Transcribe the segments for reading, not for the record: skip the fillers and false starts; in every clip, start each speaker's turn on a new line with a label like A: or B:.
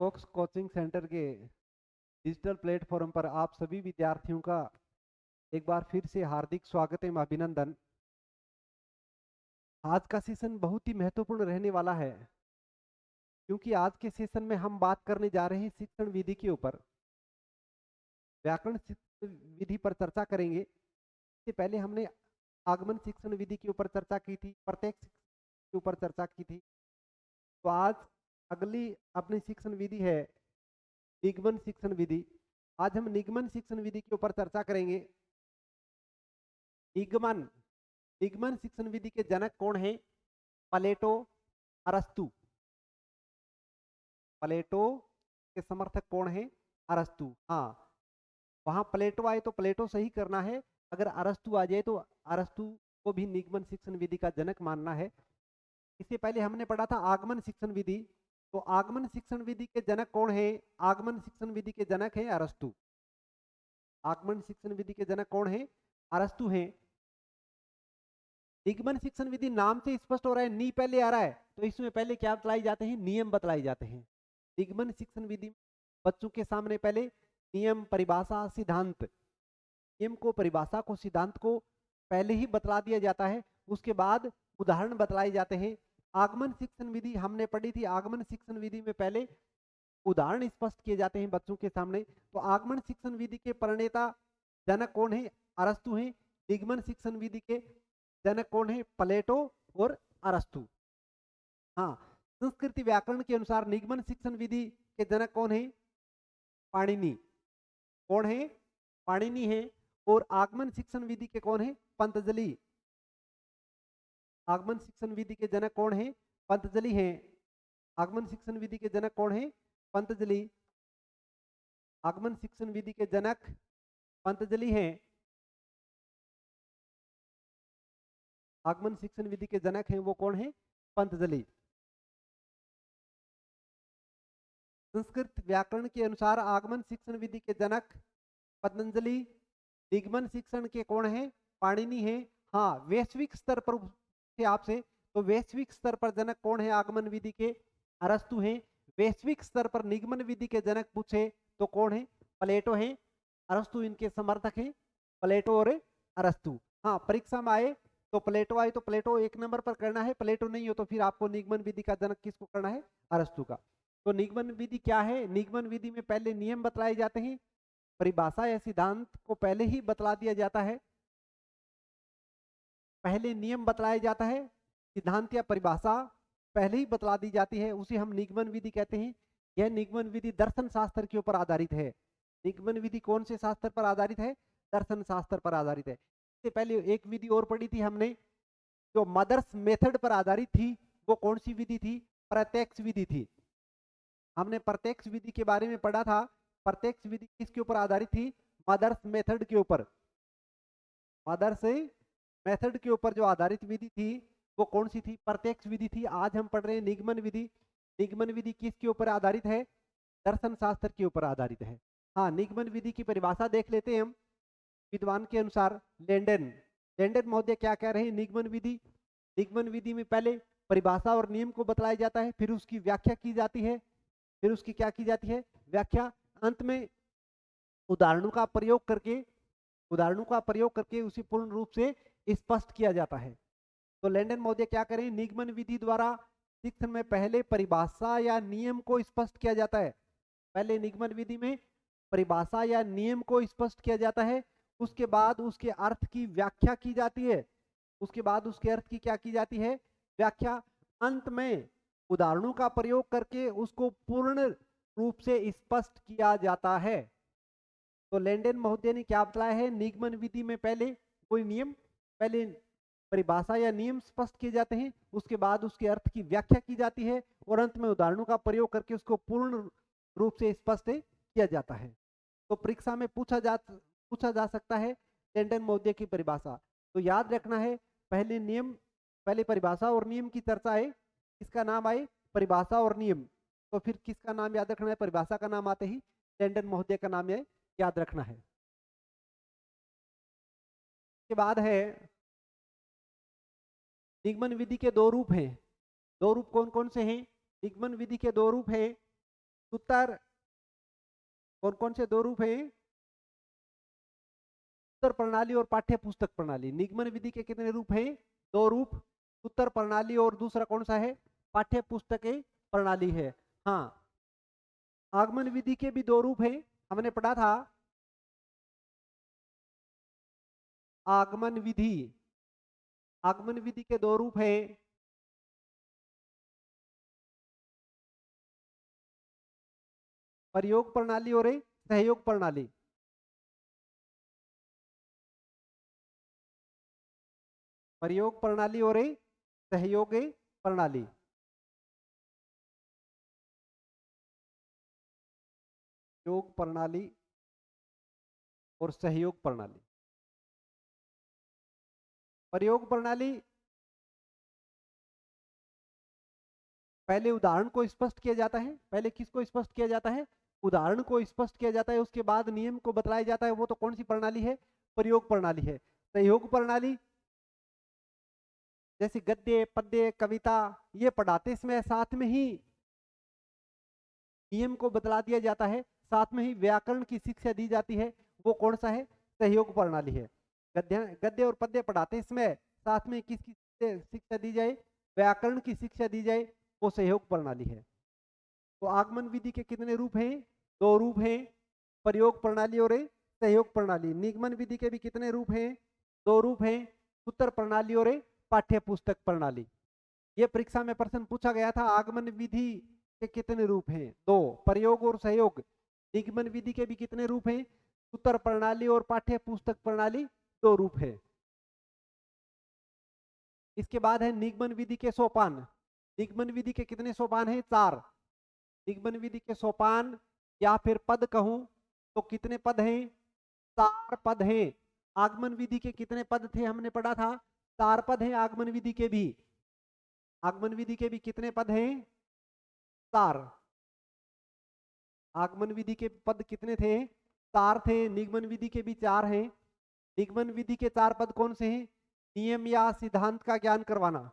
A: Focus coaching centre के digital platform पर आप सभी विद्यार्थियों का एक बार फिर से हार्दिक स्वागत एवं अभिनंदन। आज का सेशन बहुत ही महत्वपूर्ण रहने वाला है, क्योंकि आज के सेशन में हम बात करने जा रहे हैं शिक्षण विधि के ऊपर। व्याकरण शिक्षण विधि पर चर्चा करेंगे। इससे पहले हमने आगमन शिक्षण विधि के ऊपर चर्चा की थी, प्रत्यक्ष के ऊपर चर्चा की थी। तो आज अगली अपनी शिक्षण विधि है निगमन शिक्षण विधि। आज हम निगमन शिक्षण विधि के ऊपर चर्चा करेंगे। निगमन निगमन शिक्षण विधि के जनक कौन है? प्लेटो, अरस्तु। प्लेटो के समर्थक कौन है? अरस्तु। हाँ, वहां प्लेटो आए तो प्लेटो सही करना है, अगर अरस्तु आ जाए तो अरस्तु को भी निगमन शिक्षण विधि का जनक मानना है। इससे पहले हमने पढ़ा था आगमन शिक्षण विधि। तो आगमन शिक्षण विधि के जनक कौन है? आगमन शिक्षण विधि के जनक है अरस्तु। आगमन शिक्षण विधि के जनक कौन है? अरस्तु है। निगमन शिक्षण विधि नाम से स्पष्ट हो रहा है, नी पहले आ रहा है, तो इसमें पहले क्या बतलाई जाते हैं? नियम बतलाई जाते हैं। निगमन शिक्षण विधि बच्चों के सामने पहले नियम, परिभाषा, सिद्धांत, नियम को, परिभाषा को, सिद्धांत को पहले ही बतला दिया जाता है। उसके बाद उदाहरण बतलाए जाते हैं। आगमन शिक्षण विधि हमने पढ़ी थी। आगमन शिक्षण विधि में पहले उदाहरण स्पष्ट किए जाते हैं बच्चों के सामने। तो आगमन शिक्षण विधि के प्रणेता जनक कौन है? अरस्तु हैं। निगमन शिक्षण विधि के जनक कौन है? प्लेटो और अरस्तु। हाँ, संस्कृति व्याकरण के अनुसार निगमन शिक्षण विधि के जनक कौन है? पाणिनि। कौन है? पाणिनि है। और आगमन शिक्षण विधि के कौन है? पतंजलि। आगमन शिक्षण विधि के जनक कौन है? पतंजलि है। आगमन शिक्षण विधि के जनक कौन है? पतंजलि। आगमन शिक्षण विधि के जनक पतंजलि हैं। आगमन शिक्षण विधि के जनक हैं वो कौन है? पतंजलि। संस्कृत व्याकरण के अनुसार आगमन शिक्षण विधि के जनक पतंजलि। निगमन शिक्षण के कौन है? पाणिनि है। हाँ, वैश्विक स्तर पर से आपसे, तो वैश्विक स्तर पर जनक कौन है आगमन विधि के? अरस्तु हैं। वैश्विक स्तर पर निगमन विधि के जनक पूछे तो कौन है? प्लेटो है। अरस्तु इनके समर्थक हैं, प्लेटो और अरस्तु। हाँ, परीक्षा में आए तो प्लेटो आए तो प्लेटो एक नंबर पर करना है, प्लेटो नहीं हो तो फिर आपको निगमन विधि का जनक किसको करना है? अरस्तु का। तो निगमन विधि क्या है? निगमन विधि में पहले नियम बतलाए जाते हैं, परिभाषा या सिद्धांत को पहले ही बतला दिया जाता है। पहले नियम बतलाया जाता है, सिद्धांत या परिभाषा पहले ही बतला दी जाती है, उसे हम निगमन विधि कहते हैं। यह निगमन विधि दर्शन शास्त्र के ऊपर आधारित है। निगमन विधि कौन से शास्त्र पर आधारित है? दर्शन शास्त्र पर आधारित है। इससे पहले एक विधि और पढ़ी थी हमने, जो मदर्स मेथड पर आधारित थी। वो कौन सी विधि थी? प्रत्यक्ष विधि थी। हमने प्रत्यक्ष विधि के बारे में पढ़ा था। प्रत्यक्ष विधि किसके ऊपर आधारित थी? मदर्स मेथड के ऊपर। मदर्स मेथड के ऊपर जो आधारित विधि थी वो कौन सी थी? प्रत्यक्ष विधि थी। आज हम पढ़ रहे हैं निगमन विधि। निगमन विधि किसके ऊपर आधारित है? दर्शन शास्त्र के ऊपर आधारित है। हाँ, निगमन विधि की परिभाषा देख लेते हैं हम। विद्वान के अनुसार लेंडेन लेंडेन महोदय क्या कह रहे हैं? निगमन विधि में पहले परिभाषा और नियम को बतलाया जाता है, फिर उसकी व्याख्या की जाती है। फिर उसकी क्या की जाती है? व्याख्या। अंत में उदाहरणों का प्रयोग करके उसे पूर्ण रूप से स्पष्ट किया जाता है। तो लेंडेन महोदय क्या करें? निगमन विधि द्वारा शिक्षण में पहले परिभाषा या नियम को स्पष्ट किया जाता है। पहले निगमन विधि में परिभाषा या नियम को स्पष्ट किया जाता है, उसके बाद उसके अर्थ की व्याख्या की जाती है। उसके बाद उसके अर्थ की क्या की जाती है? व्याख्या। अंत में उदाहरणों का प्रयोग करके उसको पूर्ण रूप से स्पष्ट किया जाता है। तो लेंडेन महोदय ने क्या बताया है? निगमन विधि में पहले कोई नियम, पहले परिभाषा या नियम स्पष्ट किए जाते हैं, उसके बाद उसके अर्थ की व्याख्या की जाती है और अंत में उदाहरणों का प्रयोग करके उसको पूर्ण रूप से स्पष्ट किया जाता है। तो परीक्षा में पूछा जा सकता है लेंडेन महोदय की परिभाषा। तो याद रखना है, पहले नियम, पहले परिभाषा और नियम की चर्चा है, किसका नाम आए? परिभाषा और नियम। तो फिर किसका नाम याद रखना है? परिभाषा का नाम आते ही लेंडेन महोदय का नाम याद रखना है। के बाद है निगमन विधि के दो रूप हैं। दो रूप कौन कौन से हैं? निगमन विधि के दो रूप हैं। सूत्र कौन कौन से दो रूप हैं? सूत्र प्रणाली और पाठ्य पुस्तक प्रणाली। निगमन विधि के कितने रूप हैं? दो रूप, सूत्र प्रणाली और दूसरा कौन सा है? पाठ्य पुस्तक प्रणाली है। हाँ, आगमन विधि के भी दो रूप हैं, हमने पढ़ा था। आगमन विधि, आगमन विधि के दो रूप हैं, प्रयोग प्रणाली और सहयोग प्रणाली। प्रयोग प्रणाली और सहयोग प्रणाली। योग प्रणाली और सहयोग प्रणाली। प्रयोग प्रणाली, पहले उदाहरण को स्पष्ट किया जाता है। पहले किसको स्पष्ट किया जाता है? उदाहरण को स्पष्ट किया जाता है, उसके बाद नियम को बतलाया जाता है। वो तो कौन सी प्रणाली है? प्रयोग प्रणाली है। सहयोग प्रणाली, जैसे गद्य पद्य कविता ये पढ़ाते समय साथ में ही नियम को बतला दिया जाता है, साथ में ही व्याकरण की शिक्षा दी जाती है। वो कौन सा है? सहयोग प्रणाली है। गद्य गद्य और पद्य पढ़ाते समय साथ में किसकी शिक्षा दी जाए? व्याकरण की शिक्षा दी जाए, वो सहयोग प्रणाली है। तो आगमन विधि के कितने रूप हैं? दो रूप हैं, प्रयोग प्रणाली और सहयोग प्रणाली। निगमन विधि के भी कितने रूप हैं? दो रूप हैं, सूत्र प्रणाली और पाठ्य पुस्तक प्रणाली। ये परीक्षा में प्रश्न पूछा गया था, आगमन विधि के कितने रूप हैं? दो, प्रयोग और सहयोग। निगमन विधि के भी कितने रूप हैं? सूत्र प्रणाली और पाठ्य पुस्तक प्रणाली, दो रूप है। इसके बाद है निगमन विधि के सोपान। निगमन विधि के कितने सोपान हैं? चार। निगमन विधि के सोपान या फिर पद कहूं तो कितने पद हैं? चार पद हैं। आगमन विधि के कितने पद थे? हमने पढ़ा था, चार पद हैं आगमन विधि के भी। आगमन विधि के भी कितने पद हैं? चार। आगमन विधि के पद कितने थे? चार थे। निगमन विधि के भी चार हैं। निगमन विधि के चार पद कौन से हैं? नियम या सिद्धांत का ज्ञान करवाना।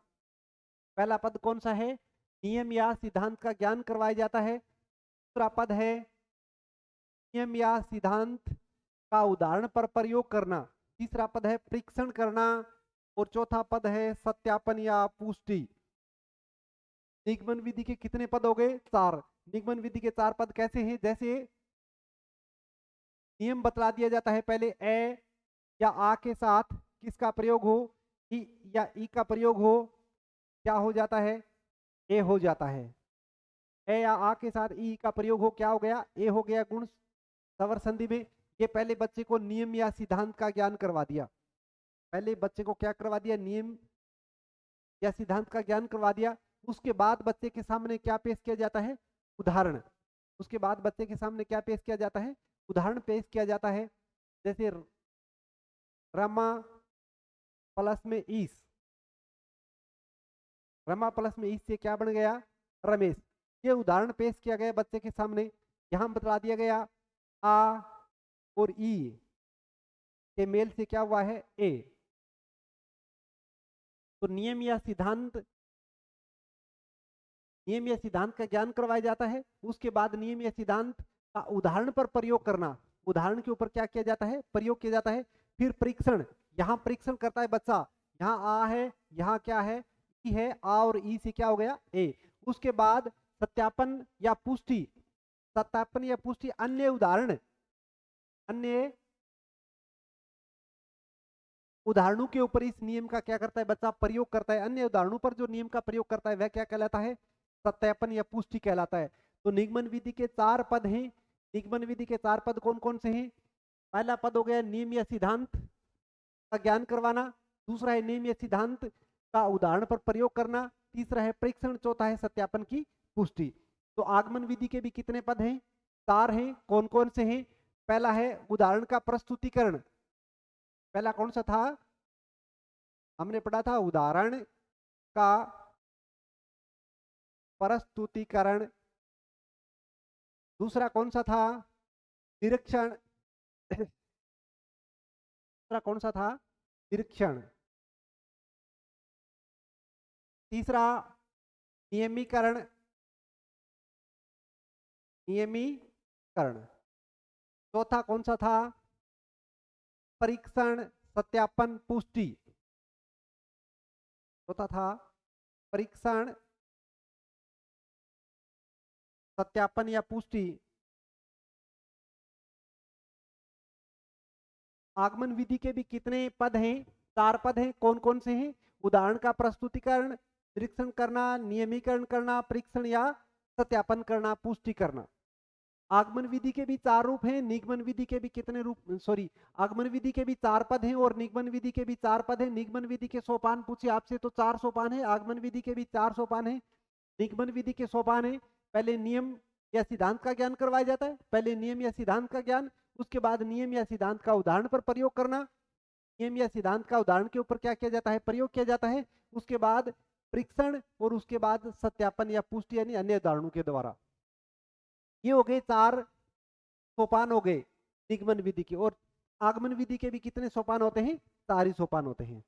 A: पहला पद कौन सा है? नियम या सिद्धांत का ज्ञान करवाया जाता है। दूसरा पद है नियम या सिद्धांत का उदाहरण पर प्रयोग करना। तीसरा पद है परीक्षण करना और चौथा पद है सत्यापन या पुष्टि। निगमन विधि के कितने पद हो गए? चार। निगमन विधि के चार पद कैसे हैं? जैसे नियम बतला दिया जाता है, पहले ए या आ के साथ किसका प्रयोग हो? ई या ई का प्रयोग हो, क्या हो जाता है? ए हो जाता है। ए या आ के साथ ई का प्रयोग हो, क्या हो गया? ए हो गया गुण सवर संधि में। ये पहले बच्चे को नियम या सिद्धांत का ज्ञान करवा दिया। पहले बच्चे को क्या करवा दिया? नियम या सिद्धांत का ज्ञान करवा दिया। उसके बाद बच्चे के सामने क्या पेश किया जाता है? उदाहरण। उसके बाद बच्चे के सामने क्या पेश किया जाता है? उदाहरण पेश किया जाता है। जैसे रमा प्लस में ईस, रमा प्लस में ईस से क्या बन गया? रमेश। ये उदाहरण पेश किया गया बच्चे के सामने। यहां बता दिया गया आ और ई के मेल से क्या हुआ है? ए। तो नियम या सिद्धांत, नियम या सिद्धांत का ज्ञान करवाया जाता है। उसके बाद नियम या सिद्धांत का उदाहरण पर प्रयोग करना। उदाहरण के ऊपर क्या किया जाता है? प्रयोग किया जाता है। फिर परीक्षण, यहाँ परीक्षण करता है बच्चा। यहाँ आ है, यहाँ क्या है? ई है। आ और ई से क्या हो गया? ए। उसके बाद सत्यापन या पुष्टि। सत्यापन या पुष्टि, अन्य उदाहरण, अन्य उदाहरणों के ऊपर इस नियम का क्या करता है बच्चा? प्रयोग करता है। अन्य उदाहरणों पर जो नियम का प्रयोग करता है वह क्या कहलाता है? सत्यापन या पुष्टि कहलाता है। तो निगमन विधि के चार पद हैं। निगमन विधि के चार पद कौन कौन से हैं? पहला पद हो गया नियम या सिद्धांत का ज्ञान करवाना। दूसरा है नियम या सिद्धांत का उदाहरण पर प्रयोग करना। तीसरा है परीक्षण। चौथा है सत्यापन की पुष्टि। तो आगमन विधि के भी कितने पद हैं? चार हैं। कौन कौन से हैं? पहला है उदाहरण का प्रस्तुतिकरण। पहला कौन सा था? हमने पढ़ा था उदाहरण का प्रस्तुतिकरण। दूसरा कौन सा था? निरीक्षण। दूसरा कौन सा था? निरीक्षण। तीसरा नियमीकरण। नियमीकरण। चौथा कौन सा था? परीक्षण, सत्यापन, पुष्टि। चौथा था परीक्षण, सत्यापन या पुष्टि। आगमन विधि के भी कितने पद हैं? 4 पद हैं। कौन कौन से हैं? उदाहरण का प्रस्तुतिकरण, निरीक्षण करना, नियमीकरण करना, परीक्षण या सत्यापन करना, पुष्टि करना। आगमन विधि के भी 4 रूप हैं। निगमन विधि के भी कितने रूप? सॉरी, आगमन विधि के भी 4 पद हैं और निगमन विधि के भी 4 पद हैं। निगमन विधि के सोपान पूछे आपसे तो 4 सोपान है। आगमन विधि के भी 4 सोपान है। निगमन विधि के सोपान है, पहले नियम या सिद्धांत का ज्ञान करवाया जाता है। पहले नियम या सिद्धांत का ज्ञान, उसके बाद नियम या सिद्धांत का उदाहरण पर प्रयोग करना। नियम या सिद्धांत का उदाहरण के ऊपर क्या किया जाता है? प्रयोग किया जाता है। उसके बाद परीक्षण और उसके बाद सत्यापन या पुष्टि यानी अन्य उदाहरणों के द्वारा। ये हो गए 4 सोपान हो गए निगमन विधि के। और आगमन विधि के भी कितने सोपान होते हैं? 4 ही सोपान होते हैं।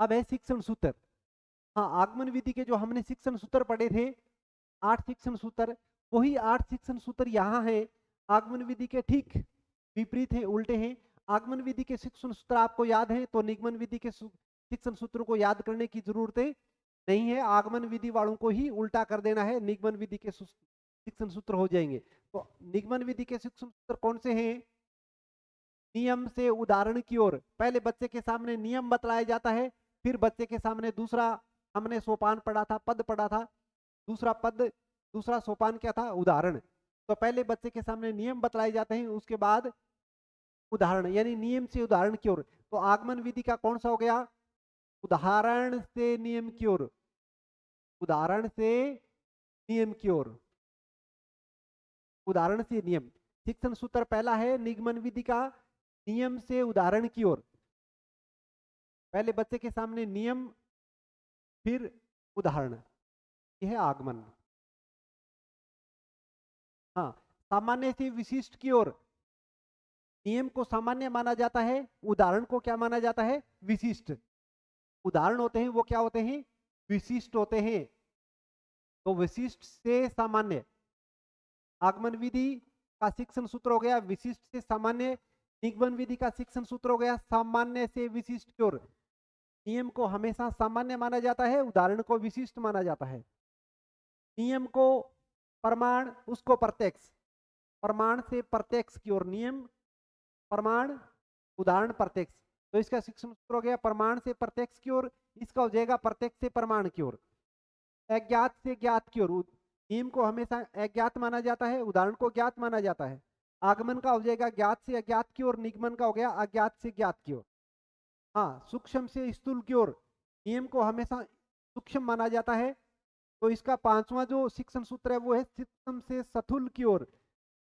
A: अब है शिक्षण सूत्र। हाँ, आगमन विधि के जो हमने शिक्षण सूत्र पढ़े थे 8 शिक्षण सूत्र, वही 8 शिक्षण सूत्र यहाँ है। आगमन विधि के ठीक विपरीत है, उल्टे हैं। आगमन विधि के शिक्षण सूत्र आपको याद है तो निगमन विधि के शिक्षण सूत्रों को याद करने की जरूरत नहीं है। आगमन विधि वालों को ही उल्टा कर देना है, निगमन विधि के शिक्षण सूत्र हो जाएंगे। तो निगमन विधि के शिक्षण सूत्र कौन से हैं? नियम से उदाहरण की ओर। पहले बच्चे के सामने नियम बतलाया जाता है, फिर बच्चे के सामने दूसरा हमने सोपान पढ़ा था, पद पढ़ा था। दूसरा सोपान क्या था? उदाहरण। तो पहले बच्चे के सामने नियम बतलाए जाते हैं, उसके बाद उदाहरण यानी नियम से उदाहरण की ओर। तो आगमन विधि का कौन सा हो गया? उदाहरण से नियम की ओर। उदाहरण से नियम की ओर। उदाहरण से नियम। शिक्षण सूत्र पहला है निगमन विधि का, नियम से उदाहरण की ओर। पहले बच्चे के सामने नियम, फिर उदाहरण। यह है आगमन। हाँ, सामान्य से विशिष्ट की ओर। नियम को सामान्य माना जाता है, उदाहरण को क्या माना जाता है? विशिष्ट। उदाहरण होते हैं वो क्या होते हैं? विशिष्ट होते हैं। तो विशिष्ट से सामान्य। आगमन विधि का शिक्षण सूत्र हो गया विशिष्ट से सामान्य। निगमन विधि का शिक्षण सूत्र हो गया सामान्य से विशिष्ट की ओर। नियम को हमेशा सामान्य माना जाता है, उदाहरण को विशिष्ट माना जाता है। नियम को प्रमाण, उसको प्रत्यक्ष। प्रमाण से प्रत्यक्ष की ओर। नियम, प्रमाण, उदाहरण, प्रत्यक्ष। तो इसका शिक्षण सूत्र हो गया प्रमाण से प्रत्यक्ष की ओर। इसका हो जाएगा प्रत्यक्ष से प्रमाण की ओर। अज्ञात से ज्ञात की ओर। नियम को हमेशा अज्ञात माना जाता है, उदाहरण को ज्ञात माना जाता है। आगमन का हो जाएगा ज्ञात से अज्ञात की ओर, निगमन का हो गया अज्ञात से ज्ञात की ओर। हाँ, सूक्ष्म से स्थूल की ओर। नियम को हमेशा सूक्ष्म माना जाता है, तो इसका 5वां जो शिक्षण सूत्र है वो है सूक्ष्म से स्थूल की ओर।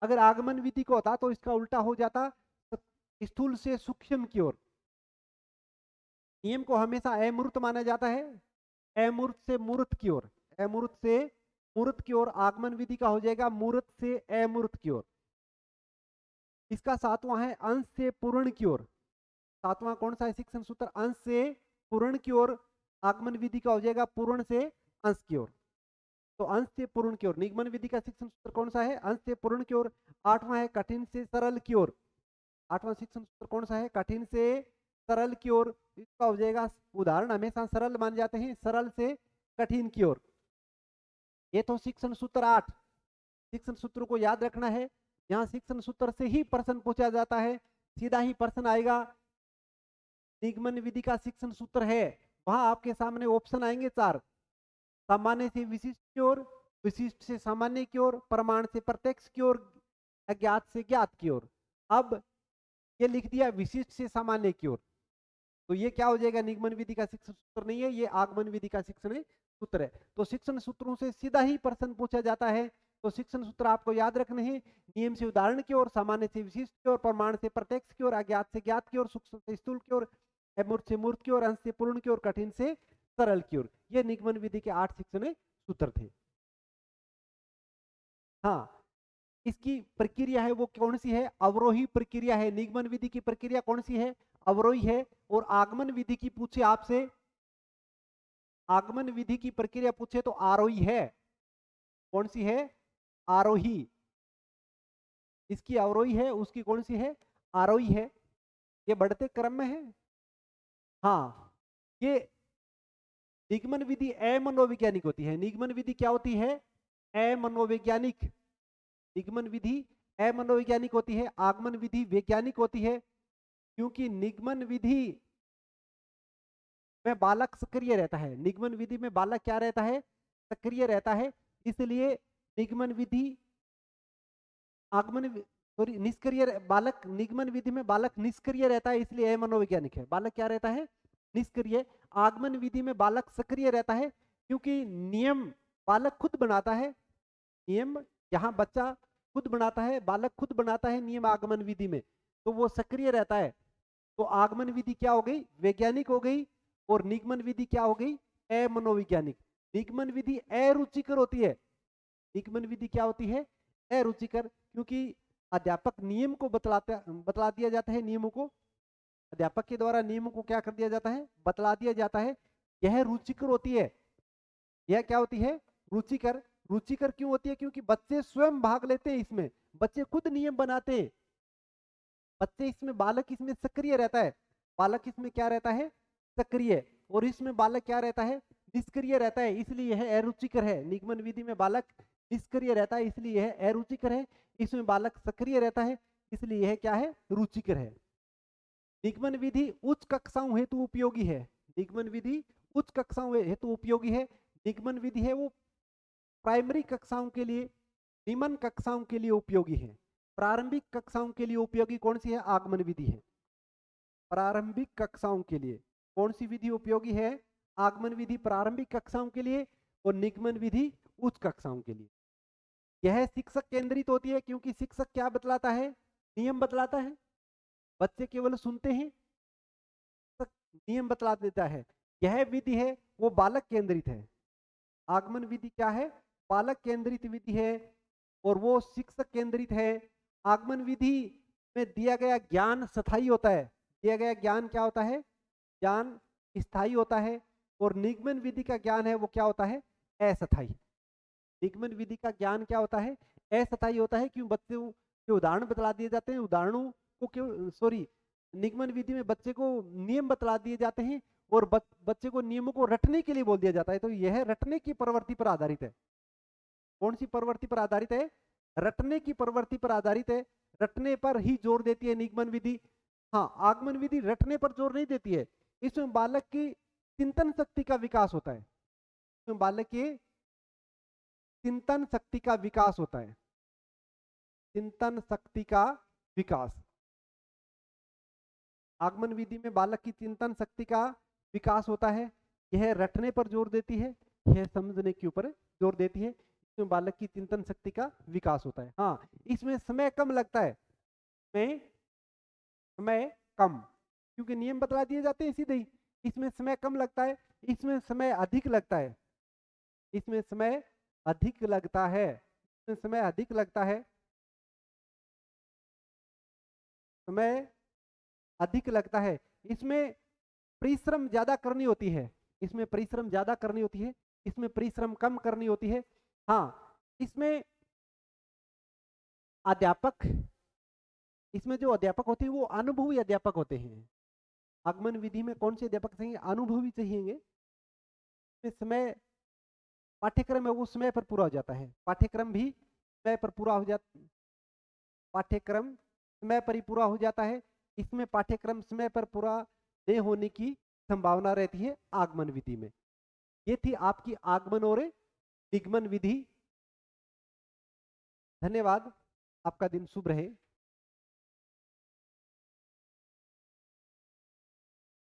A: अगर आगमन विधि को होता तो इसका उल्टा हो जाता, स्थूल से सूक्ष्म की ओर। नियम को हमेशा अमूर्त माना जाता है, अमूर्त से मूर्त की ओर। अमूर्त से मूर्त की ओर। आगमन विधि का हो जाएगा मूर्त से अमूर्त की ओर। इसका 7वां है अंश से पूर्ण की ओर। 7वां कौन सा है शिक्षण सूत्र? अंश से पूर्ण की ओर। आगमन विधि का हो जाएगा पूर्ण से अंश की ओर। तो अंश से पूर्ण की ओर। निगमन विधि का शिक्षण सूत्र कौन सा है? अंश से पूर्ण की ओर। 8वां है कठिन से सरल की ओर। 8वां शिक्षण सूत्र कौन सा है? कठिन से सरल की ओर। इसका हो जाएगा उदाहरण हमेशा सरल मान जाते हैं, सरल से कठिन की ओर। ये तो शिक्षण सूत्र 8। शिक्षण सूत्र को याद रखना है। यहाँ शिक्षण सूत्र से ही प्रश्न पूछा जाता है, सीधा ही प्रश्न आएगा। निगमन विधि का शिक्षण सूत्र है, वहां आपके सामने ऑप्शन आएंगे 4। सामान्य से विशिष्ट की ओर, विशिष्ट से सामान्य की ओर, प्रमाण से प्रत्यक्ष की ओर, अज्ञात से ज्ञात की ओर। अब ये लिख दिया विशिष्ट से सामान्य की ओर, तो ये क्या हो जाएगा? निगमन विधि का शिक्षण सूत्र नहीं है, ये आगमन विधि का शिक्षण सूत्र है। तो शिक्षण सूत्रों से सीधा ही प्रश्न पूछा जाता है। तो शिक्षण सूत्र आपको याद रखने हैं। नियम से उदाहरण की ओर, सामान्य से विशिष्ट की ओर, प्रमाण से प्रत्यक्ष की ओर, अज्ञात से ज्ञात की ओर, सूक्ष्म से स्थूल की ओर, अमूर्त से मूर्त की ओर, अंश से पूर्ण की ओर, कठिन से सरल की ओर। ये निगमन विधि के 8 शिक्षण सूत्र थे। हाँ, इसकी प्रक्रिया है वो कौन सी है? अवरोही प्रक्रिया है। निगमन विधि की प्रक्रिया कौन सी है? अवरोही है। और आगमन विधि की पूछे आपसे, आगमन विधि की प्रक्रिया पूछे तो आरोही है। कौन सी है? आरोही। इसकी अवरोही है, उसकी कौन सी है? आरोही है। ये बढ़ते क्रम में है। हाँ, ये निगमन विधि अमनोवैज्ञानिक होती है। निगमन विधि क्या होती है? अमनोवैज्ञानिक। निगमन विधि अमनोवैज्ञानिक होती है, आगमन विधि वैज्ञानिक होती है। क्योंकि निगमन विधि में बालक सक्रिय रहता है। निगमन विधि में बालक क्या रहता है? सक्रिय रहता है। इसलिए निगमन विधि आगमन सॉरी निष्क्रिय बालक निगमन विधि में बालक निष्क्रिय रहता है, इसलिए अमनोवैज्ञानिक है। बालक क्या रहता है? निष्क्रिय। आगमन विधि में बालक सक्रिय रहता है, क्योंकि नियम बालक खुद बनाता है। नियम यहाँ बच्चा खुद बनाता है, बालक खुद बनाता है नियम आगमन विधि में, तो वो सक्रिय रहता है। तो आगमन विधि क्या हो गई? वैज्ञानिक हो गई। और निगमन विधि क्या हो गई? अमनोवैज्ञानिक। निगमन विधि अरुचिकर होती है। निगमन विधि क्या होती है? अरुचिकर। क्योंकि अध्यापक नियम को बतला दिया जाता है। नियमों को अध्यापक के द्वारा नियमों को क्या कर दिया जाता है? बतला दिया जाता है। यह रुचिकर होती है। यह क्या होती है? रुचिकर। रुचिकर क्यों होती है? क्योंकि बच्चे स्वयं भाग लेते हैं इसमें, बच्चे खुद नियम बनाते हैं। बच्चे इसमें बालक इसमें सक्रिय रहता है। बालक इसमें क्या रहता है? सक्रिय। और इसमें बालक क्या रहता है? निष्क्रिय रहता है, इसलिए यह अरुचिकर है। निगमन विधि में बालक निष्क्रिय रहता है, इसलिए यह अरुचिकर है। इसमें बालक सक्रिय रहता है, इसलिए यह क्या है? रुचिकर है। निगमन विधि उच्च कक्षाओं हेतु उपयोगी है। निगमन विधि उच्च कक्षाओं हेतु उपयोगी है। निगमन विधि है वो प्राइमरी कक्षाओं के लिए, निम्न कक्षाओं के लिए उपयोगी है। प्रारंभिक कक्षाओं के लिए उपयोगी कौन सी है? आगमन विधि है। प्रारंभिक कक्षाओं के लिए कौन सी विधि उपयोगी है? आगमन विधि प्रारंभिक कक्षाओं के लिए, और निगमन विधि उच्च कक्षाओं के लिए। यह शिक्षक केंद्रित होती है, क्योंकि शिक्षक क्या बतलाता है? नियम बतलाता है। बच्चे केवल सुनते हैं, नियम बतला देता है। यह विधि है वो बालक केंद्रित है। आगमन विधि क्या है? बालक केंद्रित विधि है, और वो शिक्षक केंद्रित है। आगमन विधि में दिया गया ज्ञान स्थायी होता है। दिया गया ज्ञान क्या होता है? ज्ञान स्थायी होता है। और निगमन विधि का ज्ञान है वो क्या होता है? अस्थायी। निगमन विधि का ज्ञान क्या होता है? अस्थायी होता है। क्यों? बच्चों के उदाहरण बतला दिए जाते हैं। उदाहरणों को क्यों सॉरी निगमन विधि में बच्चे को नियम बतला दिए जाते हैं, और बच्चे को नियमों को रटने के लिए बोल दिया जाता है। तो यह रटने की प्रवृत्ति पर आधारित है। कौन सी प्रवृत्ति पर आधारित है? रटने की प्रवृत्ति पर आधारित है। रटने पर ही जोर देती है निगमन विधि। हाँ, आगमन विधि रटने पर जोर नहीं देती है। इसमें बालक की चिंतन शक्ति का विकास होता है। इसमें बालक की चिंतन शक्ति का विकास होता है। चिंतन शक्ति का विकास। आगमन विधि में बालक की चिंतन शक्ति का विकास होता है। यह रटने पर जोर देती है, यह समझने के ऊपर जोर देती है। इसमें बालक की चिंतन शक्ति का विकास होता है। हाँ, इसमें समय कम लगता है। समय कम, क्योंकि नियम बतला दिए जाते हैं सीधे ही। इसमें समय कम लगता है, इसमें समय अधिक लगता है। इसमें समय अधिक लगता है। इसमें समय अधिक लगता है। समय अधिक लगता है। इसमें परिश्रम ज्यादा करनी होती है। इसमें परिश्रम ज्यादा करनी होती है, इसमें परिश्रम कम करनी होती है। हाँ, इसमें अध्यापक, इसमें जो अध्यापक होते हैं वो अनुभवी अध्यापक होते हैं। आगमन विधि में कौन से अध्यापक चाहिए? अनुभवी चाहिए। समय पाठ्यक्रम है वो समय पर पूरा हो जाता है। पाठ्यक्रम भी समय पर पूरा हो जाता, पाठ्यक्रम समय पर ही पूरा हो जाता है। इसमें पाठ्यक्रम समय पर पूरा नहीं होने की संभावना रहती है आगमन विधि में। ये थी आपकी आगमन और निगमन विधि। धन्यवाद। आपका दिन शुभ रहे।